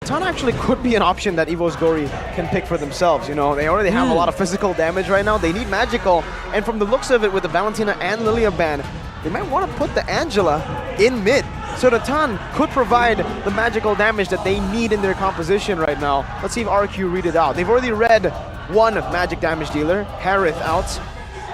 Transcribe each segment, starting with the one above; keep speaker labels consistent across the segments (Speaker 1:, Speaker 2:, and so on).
Speaker 1: Ton actually could be an option that EVOS Glory can pick for themselves. You know, they already have a lot of physical damage right now. They need magical, and from the looks of it, with the Valentina and Lilia ban, they might want to put the Angela in mid. So the Tan could provide the magical damage that they need in their composition right now. Let's see if RRQ read it out. They've already read one magic damage dealer, Harith out.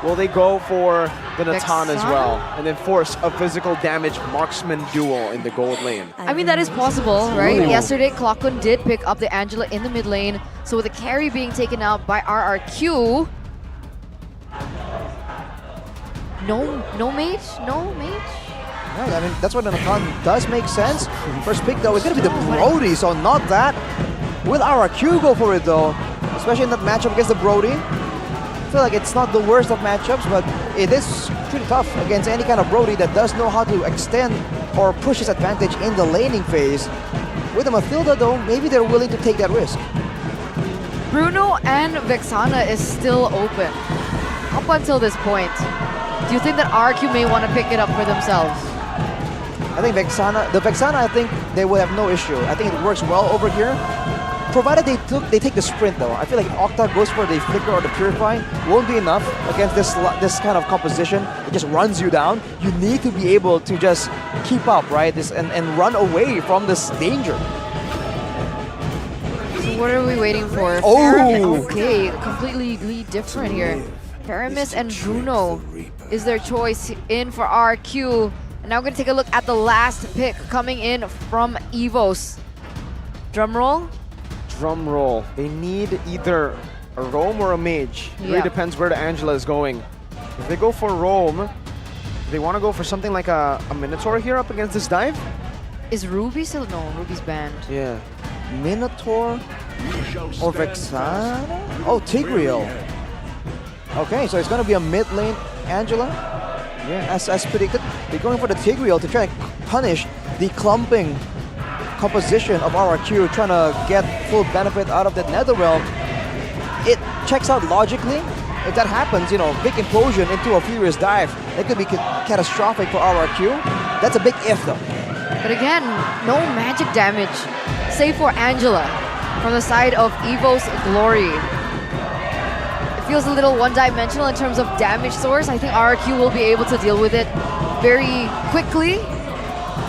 Speaker 1: Will they go for the Natan as well and then force a physical damage marksman duel in the gold lane?
Speaker 2: I mean, that is possible, right? Yesterday, Clockun did pick up the Angela in the mid lane. So with the carry being taken out by RRQ, no mage?
Speaker 3: Right, I mean, that's why the Natan does make sense. First pick, though, is going to be the Brody, so not that. Will RRQ go for it, though? Especially in that matchup against the Brody. I feel like it's not the worst of matchups, but it is pretty tough against any kind of Brody that does know how to extend or push his advantage in the laning phase. With the Mathilda, though, maybe they're willing to take that risk.
Speaker 2: Bruno and Vexana is still open up until this point. Do you think that RRQ may want to pick it up for themselves?
Speaker 3: I think Vexana, I think they will have no issue. I think it works well over here. Provided they take the sprint, though. I feel like if Octa goes for the Flicker or the Purify, won't be enough against this kind of composition. It just runs you down. You need to be able to just keep up, right? And run away from this danger.
Speaker 2: So what are we waiting for?
Speaker 3: Oh!
Speaker 2: Okay, completely different here. Paramis and Bruno is their choice in for RRQ. And now we're going to take a look at the last pick coming in from EVOS. Drumroll.
Speaker 1: Drum roll. They need either a roam or a mage. It really depends where the Angela is going. If they go for roam, they want to go for something like a Minotaur here up against this dive.
Speaker 2: Is Ruby still? No, Ruby's banned.
Speaker 1: Yeah.
Speaker 3: Minotaur or Vexana? Oh, Tigreal. Okay, so it's going to be a mid lane Angela. Yeah, as predicted. They're going for the Tigreal to try and punish the clumping composition of RRQ, trying to get full benefit out of that Netherrealm. It checks out logically. If that happens, you know, big implosion into a Furious Dive, it could be catastrophic for RRQ. That's a big if, though.
Speaker 2: But again, no magic damage, save for Angela from the side of EVOS Glory. It feels a little one-dimensional in terms of damage source. I think RRQ will be able to deal with it very quickly.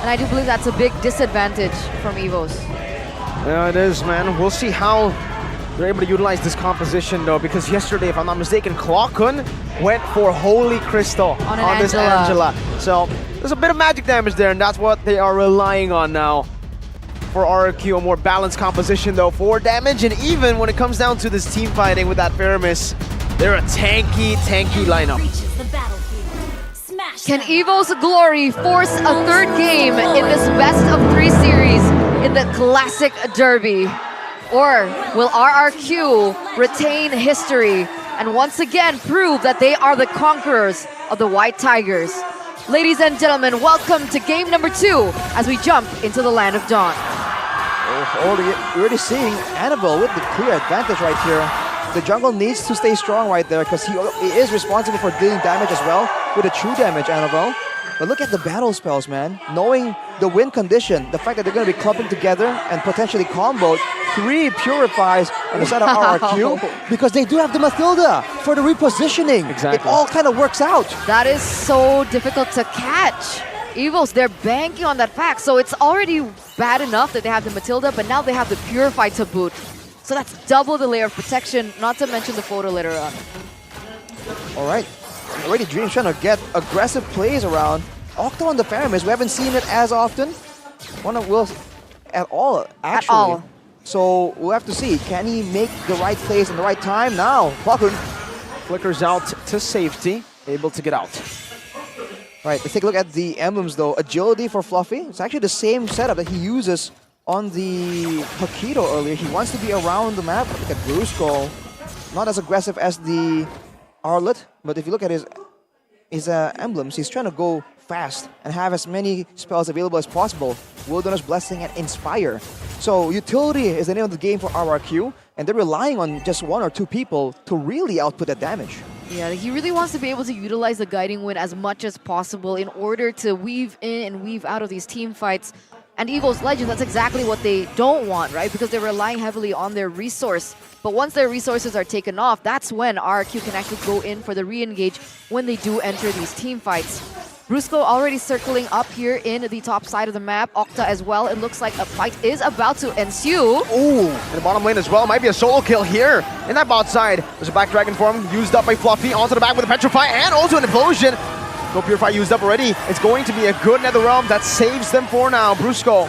Speaker 2: And I do believe that's a big disadvantage from EVOS.
Speaker 1: Yeah, it is, man. We'll see how they're able to utilize this composition, though, because yesterday, if I'm not mistaken, Clockun went for Holy Crystal on this Angela. So there's a bit of magic damage there, and that's what they are relying on now. For RRQ, a more balanced composition, though, for damage. And even when it comes down to this team fighting with that Paramis, they're a tanky lineup.
Speaker 2: Can EVOS Glory force a third game in this best-of-3 series in the Classic Derby? Or will RRQ retain history and once again prove that they are the conquerors of the White Tigers? Ladies and gentlemen, welcome to game number 2 as we jump into the Land of Dawn.
Speaker 3: Already seeing Annabelle with the clear advantage right here. The jungle needs to stay strong right there because he is responsible for dealing damage as well with a true damage, Annabelle. But look at the battle spells, man. Knowing the win condition, the fact that they're going to be clumping together and potentially comboed 3 Purifies on the side of RRQ because they do have the Mathilda for the repositioning.
Speaker 1: Exactly.
Speaker 3: It all kind of works out.
Speaker 2: That is so difficult to catch. EVOS, they're banking on that fact. So it's already bad enough that they have the Mathilda, but now they have the Purify to boot. So that's double the layer of protection, not to mention the photo later on.
Speaker 3: All right. Already Dream's trying to get aggressive plays around. Octo on the Paramis, we haven't seen it as often. One of Will's at all, actually. At all. So we'll have to see. Can he make the right plays in the right time? Now, Clockun
Speaker 1: flickers out to safety, able to get out.
Speaker 3: Right, let's take a look at the emblems though. Agility for Fluffy. It's actually the same setup that he uses on the Paquito earlier. He wants to be around the map. Look at Brusco. Not as aggressive as the Arlet, but if you look at his emblems, he's trying to go fast and have as many spells available as possible. Wilderness Blessing and Inspire. So utility is the name of the game for RRQ, and they're relying on just 1 or 2 people to really output that damage.
Speaker 2: Yeah, he really wants to be able to utilize the Guiding Wind as much as possible in order to weave in and weave out of these team fights. And EVOS Legends, that's exactly what they don't want, right? Because they're relying heavily on their resource. But once their resources are taken off, that's when RRQ can actually go in for the re-engage when they do enter these team fights. Brusco already circling up here in the top side of the map. Octa as well. It looks like a fight is about to ensue.
Speaker 1: Ooh, in the bottom lane as well. Might be a solo kill here in that bot side. There's a Black Dragon form used up by Fluffy. Onto the back with a Petrify and also an Implosion. No Purify used up already. It's going to be a good NetherRealm that saves them for now. Brusco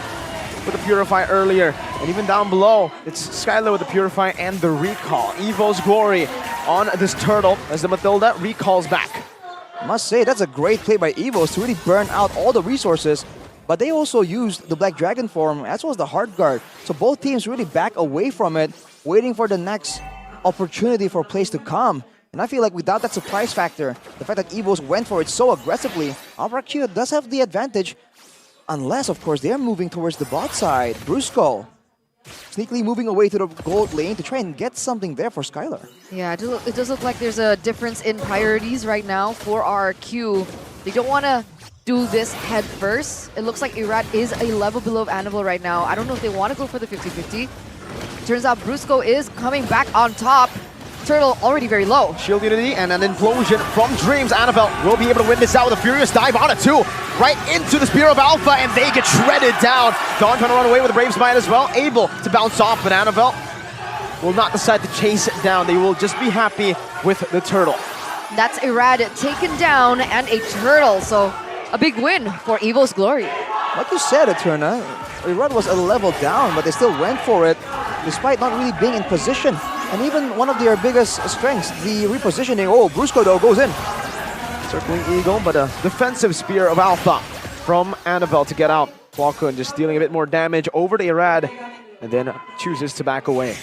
Speaker 1: with the Purify earlier. And even down below, it's Skylar with the Purify and the Recall. EVO's Glory on this turtle as the Mathilda recalls back.
Speaker 3: I must say, that's a great play by EVOS to really burn out all the resources. But they also used the Black Dragon form as well as the Hard Guard. So both teams really back away from it, waiting for the next opportunity for plays to come. And I feel like without that surprise factor, the fact that EVOS went for it so aggressively, RRQ does have the advantage. Unless, of course, they're moving towards the bot side. Brusco sneakily moving away to the gold lane to try and get something there for Skylar.
Speaker 2: Yeah, it does look like there's a difference in priorities right now for RRQ. They don't want to do this head first. It looks like Irad is a level below Anvil right now. I don't know if they want to go for the 50-50. Turns out Brusco is coming back on top. Turtle already very low.
Speaker 1: Shield Unity and an Implosion from Dreams. Annabelle will be able to win this out with a Furious Dive on it too. Right into the Spear of Alpha, and they get shredded down. Dawn trying to run away with the Brave Smite as well. Able to bounce off, but Annabelle will not decide to chase it down. They will just be happy with the Turtle.
Speaker 2: That's Irad taken down and a Turtle. So a big win for EVO's Glory.
Speaker 3: Like you said, Eterna, Irad was a level down, but they still went for it despite not really being in position. And even one of their biggest strengths, the repositioning. Oh, Brusco though goes in.
Speaker 1: Circling Eagle, but a defensive Spear of Alpha from Annabelle to get out. Flockhun just dealing a bit more damage over to Irad, and then chooses to back away.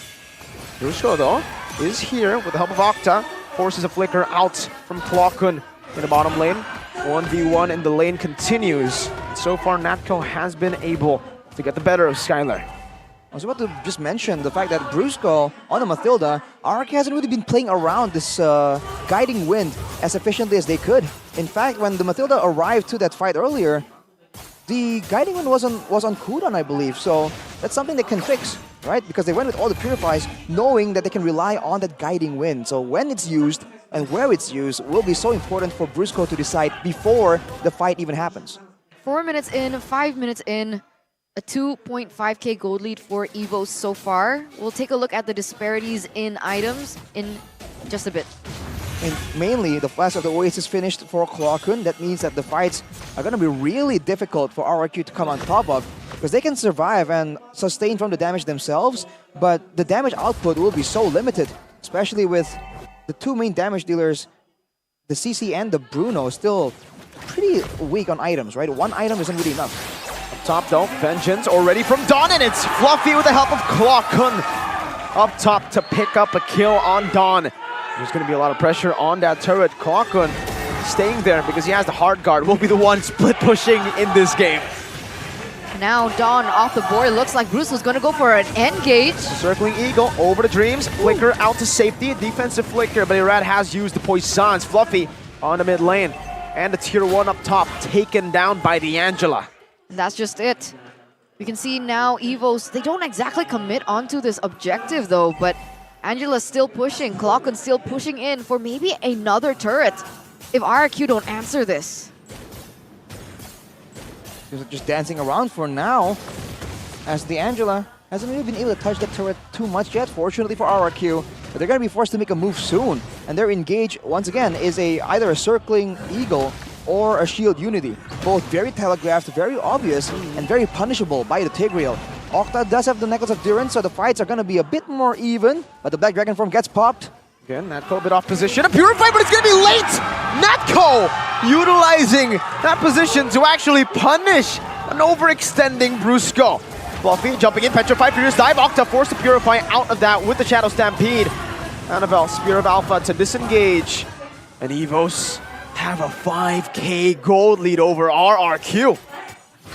Speaker 1: Brusco though is here with the help of Octa. Forces a Flicker out from Flockhun in the bottom lane. 1v1 in the lane continues. So far, Natco has been able to get the better of Skylar.
Speaker 3: I was about to just mention the fact that Brusco on the Mathilda, RRQ hasn't really been playing around this guiding wind as efficiently as they could. In fact, when the Mathilda arrived to that fight earlier, the guiding wind was on cooldown, I believe. So that's something they can fix, right? Because they went with all the Purifies, knowing that they can rely on that guiding wind. So when it's used and where it's used will be so important for Brusco to decide before the fight even happens.
Speaker 2: 4 minutes in, 5 minutes in. A 2.5k gold lead for EVOS so far. We'll take a look at the disparities in items in just a bit.
Speaker 3: And mainly, the Flash of the Oasis finished for Flockhun. That means that the fights are going to be really difficult for RRQ to come on top of, because they can survive and sustain from the damage themselves, but the damage output will be so limited, especially with the two main damage dealers, the CC and the Bruno, still pretty weak on items, right? One item isn't really enough.
Speaker 1: Top though, Vengeance already from Dawn, and it's Fluffy with the help of Flockhun up top to pick up a kill on Dawn. There's going to be a lot of pressure on that turret. Flockhun staying there because he has the Hard Guard, will be the one split pushing in this game.
Speaker 2: Now Dawn off the board. It looks like Bruce was going to go for an engage.
Speaker 1: Circling Eagle over to Dreams. Flicker out to safety. Defensive Flicker, but Irad has used the Poisons. Fluffy on the mid lane. And the tier 1 up top taken down by the Angela.
Speaker 2: And that's just it. We can see now EVOS, they don't exactly commit onto this objective though, but Angela's still pushing, Flockhun's still pushing in for maybe another turret if RRQ don't answer this.
Speaker 3: Just dancing around for now, as the Angela hasn't really been able to touch that turret too much yet, fortunately for RRQ, but they're going to be forced to make a move soon. And their engage, once again, is either a circling Eagle or a Shield Unity. Both very telegraphed, very obvious, and very punishable by the Tigreal. Octa does have the Necklace of Durance, so the fights are going to be a bit more even, but the Black Dragon form gets popped.
Speaker 1: Again, Natco a bit off position. A Purify, but it's going to be late! Natco utilizing that position to actually punish an overextending Brusco. Fluffy jumping in, Petrify, Furious Dive. Octa forced to Purify out of that with the Shadow Stampede. Annabelle, Spear of Alpha to disengage. And EVOS have a 5k gold lead over RRQ.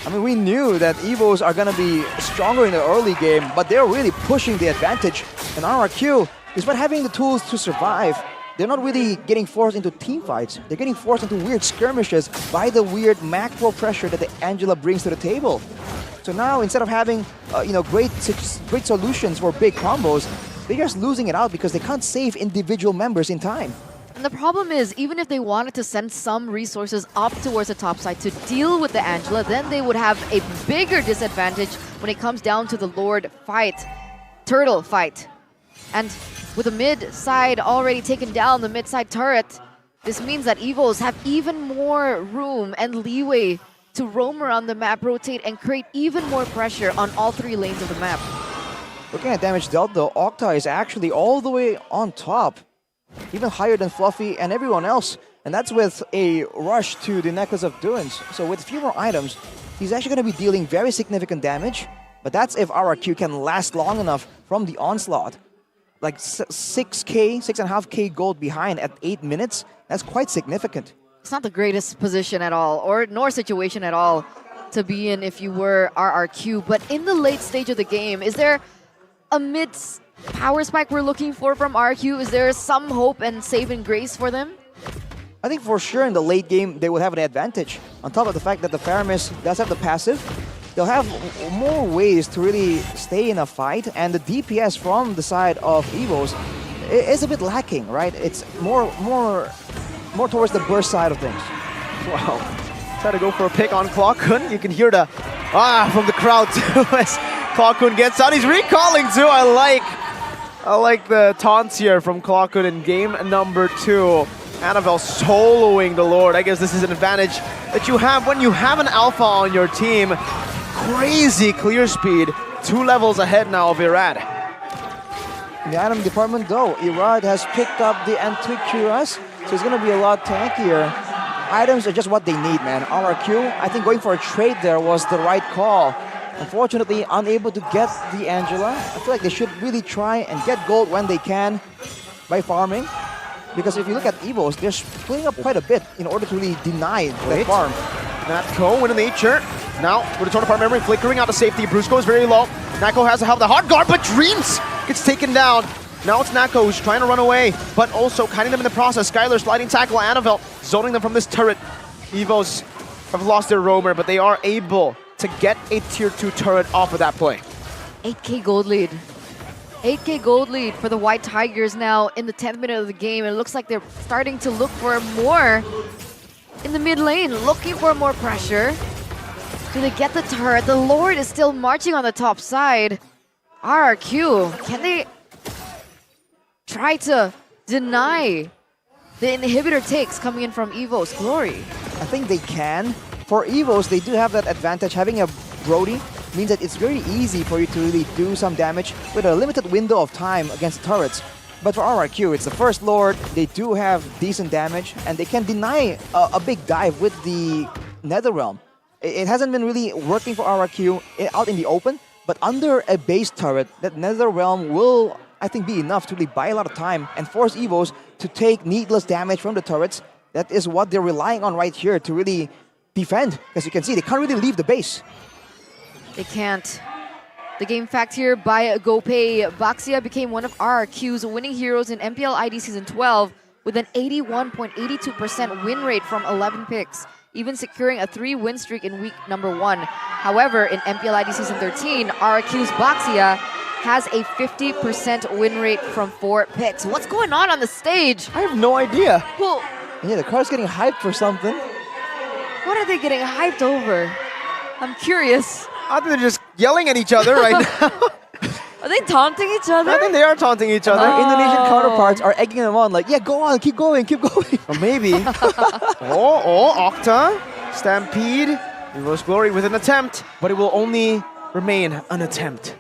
Speaker 3: I mean, we knew that EVOS are going to be stronger in the early game, but they're really pushing the advantage. And RRQ, despite having the tools to survive, they're not really getting forced into team fights. They're getting forced into weird skirmishes by the weird macro pressure that the Angela brings to the table. So now, instead of having great solutions for big combos, they're just losing it out because they can't save individual members in time.
Speaker 2: And the problem is, even if they wanted to send some resources up towards the top side to deal with the Angela, then they would have a bigger disadvantage when it comes down to the Lord fight, Turtle fight. And with the mid side already taken down, the mid side turret, this means that EVOS have even more room and leeway to roam around the map, rotate, and create even more pressure on all 3 lanes of the map.
Speaker 3: Looking at damage dealt though, Octa is actually all the way on top. Even higher than Fluffy and everyone else. And that's with a rush to the Necklace of Doings. So with a few more items, he's actually going to be dealing very significant damage. But that's if RRQ can last long enough from the onslaught. Like 6.5k gold behind at 8 minutes. That's quite significant.
Speaker 2: It's not the greatest position at all, nor situation at all to be in if you were RRQ. But in the late stage of the game, is there a mid power spike we're looking for from RRQ? Is there some hope and saving grace for them?
Speaker 3: I think for sure in the late game, they will have an advantage. On top of the fact that the Faramis does have the passive, they'll have more ways to really stay in a fight, and the DPS from the side of EVOS is a bit lacking, right? It's more towards the burst side of things.
Speaker 1: Wow. Try to go for a pick on Clockun. You can hear the from the crowd too as Clockun gets out. He's recalling too. I like the taunts here from Clockun in game number 2. Annabelle soloing the Lord. I guess this is an advantage that you have when you have an alpha on your team. Crazy clear speed. 2 levels ahead now of Irad.
Speaker 3: In the item department though, Irad has picked up the Antiquus, so it's going to be a lot tankier. Items are just what they need, man. RRQ, I think going for a trade there was the right call. Unfortunately, unable to get the Angela. I feel like they should really try and get gold when they can by farming. Because if you look at EVOS, they're splitting up quite a bit in order to really deny that farm.
Speaker 1: Natko winning nature. Now, with the torn apart memory, flickering out the safety. Brusco is very low. Natko has to have the hard guard, but Dreams gets taken down. Now it's Natko who's trying to run away, but also kiting them in the process. Skylar sliding tackle, Annabelle zoning them from this turret. EVOS have lost their roamer, but they are able to get a tier 2 turret off of that play.
Speaker 2: 8k gold lead. 8k gold lead for the White Tigers now in the 10th minute of the game. It looks like they're starting to look for more in the mid lane, looking for more pressure. Do they get the turret? The Lord is still marching on the top side. RRQ, can they try to deny the inhibitor takes coming in from EVOS Glory?
Speaker 3: I think they can. For EVOS, they do have that advantage. Having a Brody means that it's very easy for you to really do some damage with a limited window of time against turrets. But for RRQ, it's the first Lord. They do have decent damage, and they can deny a big dive with the Netherrealm. It hasn't been really working for RRQ out in the open, but under a base turret, that Netherrealm will, I think, be enough to really buy a lot of time and force EVOS to take needless damage from the turrets. That is what they're relying on right here to really defend. As you can see, they can't really leave the base.
Speaker 2: They can't. The game fact here by GoPay, Baxia became one of RRQ's winning heroes in MPL ID Season 12 with an 81.82% win rate from 11 picks, even securing a 3-win streak in week number 1. However, in MPL ID Season 13, RRQ's Baxia has a 50% win rate from 4 picks. What's going on the stage?
Speaker 1: I have no idea.
Speaker 2: Well,
Speaker 3: yeah, the crowd's getting hyped for something.
Speaker 2: what are they getting hyped over? I'm curious.
Speaker 1: I think they're just yelling at each other right now.
Speaker 2: Are they taunting each other?
Speaker 1: I think they are taunting each other.
Speaker 3: Their Indonesian counterparts are egging them on, like, yeah, go on, keep going, keep going.
Speaker 1: Or maybe. Octa, Stampede, EVOS Glory with an attempt, but it will only remain an attempt.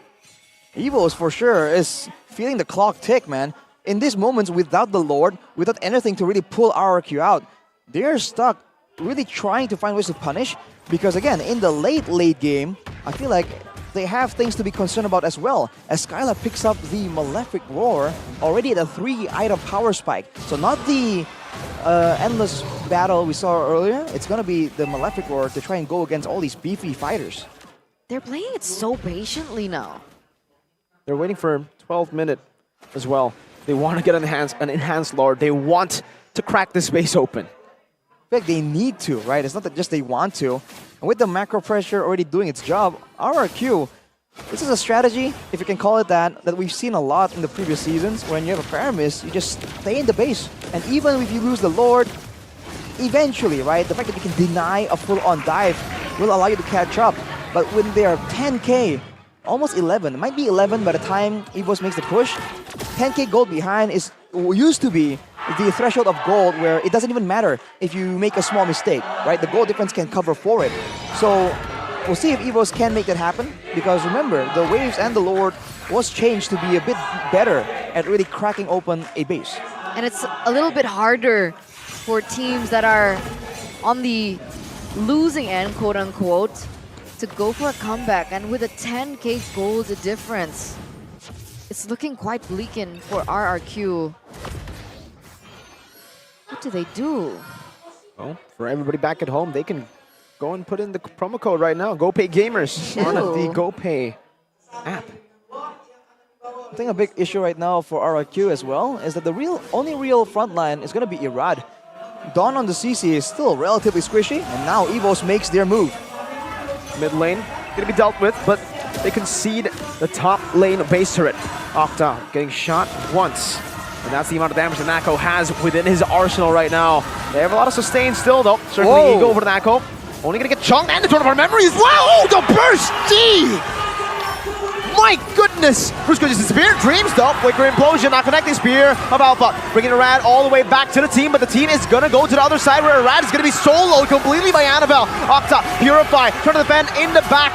Speaker 3: EVOS for sure is feeling the clock tick, man. In these moments, without the Lord, without anything to really pull RRQ out, they're stuck really trying to find ways to punish. Because again, in the late game, I feel like they have things to be concerned about as well. As Skyla picks up the Malefic Roar, already at a 3-item power spike. So not the endless battle we saw earlier. It's going to be the Malefic Roar to try and go against all these beefy fighters.
Speaker 2: They're playing it so patiently now.
Speaker 1: They're waiting for 12 minute as well. They want to get an enhanced Lord. They want to crack the space open.
Speaker 3: feel like they need to, right? It's not that just they want to. And with the macro pressure already doing its job, RRQ, this is a strategy, if you can call it that we've seen a lot in the previous seasons. When you have a Paramis, you just stay in the base. And even if you lose the Lord, eventually, right, the fact that you can deny a full-on dive will allow you to catch up. But when they are 10k, almost 11, it might be 11 by the time EVOS makes the push, 10k gold behind used to be the threshold of gold where it doesn't even matter if you make a small mistake, right? The goal difference can cover for it. So we'll see if EVOS can make that happen, because remember, the Waves and the Lord was changed to be a bit better at really cracking open a base.
Speaker 2: And it's a little bit harder for teams that are on the losing end, quote unquote, to go for a comeback. And with a 10k gold difference, it's looking quite bleak in for RRQ. What do they do?
Speaker 1: Well, for everybody back at home, they can go and put in the promo code right now. GoPay Gamers on the GoPay app.
Speaker 3: I think a big issue right now for RRQ as well is that the only real frontline is going to be Irad. Dawn on the CC is still relatively squishy, and now EVOS makes their move.
Speaker 1: Mid lane going to be dealt with, but they concede the top lane base turret. Octa getting shot once. And that's the amount of damage that Nako has within his arsenal right now. They have a lot of sustain still, though. Circling Ego over to Nako. Only going to get chunked, and the Turn of Our Memory as well. Oh, the burst G! My goodness! Brusco just disappeared. Dreams, though. Flicker Implosion, not connecting Spear of Alpha. Bringing Irad all the way back to the team, but the team is going to go to the other side where Irad is going to be soloed completely by Annabelle. Octa, Purify, Turn to the Fan in the back.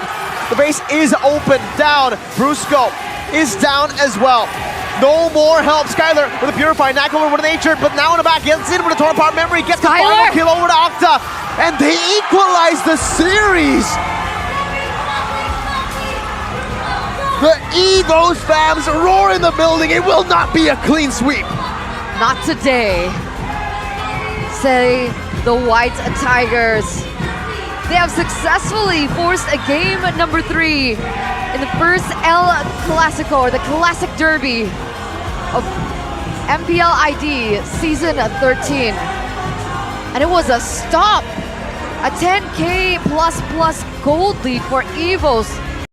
Speaker 1: The base is open, down. Brusco is down as well. No more help. Skylar with a Purify, Nako over to Nature, but now in the back, gets in with a Torn Apart Memory, gets the final kill over to Octa, and they equalize the series. The EVOS fams roar in the building. It will not be a clean sweep.
Speaker 2: Not today, say the White Tigers. They have successfully forced a game number 3 in the first El Clasico, or the Classic Derby of MPL ID Season 13. And it was a stop. A 10k plus gold lead for EVOS.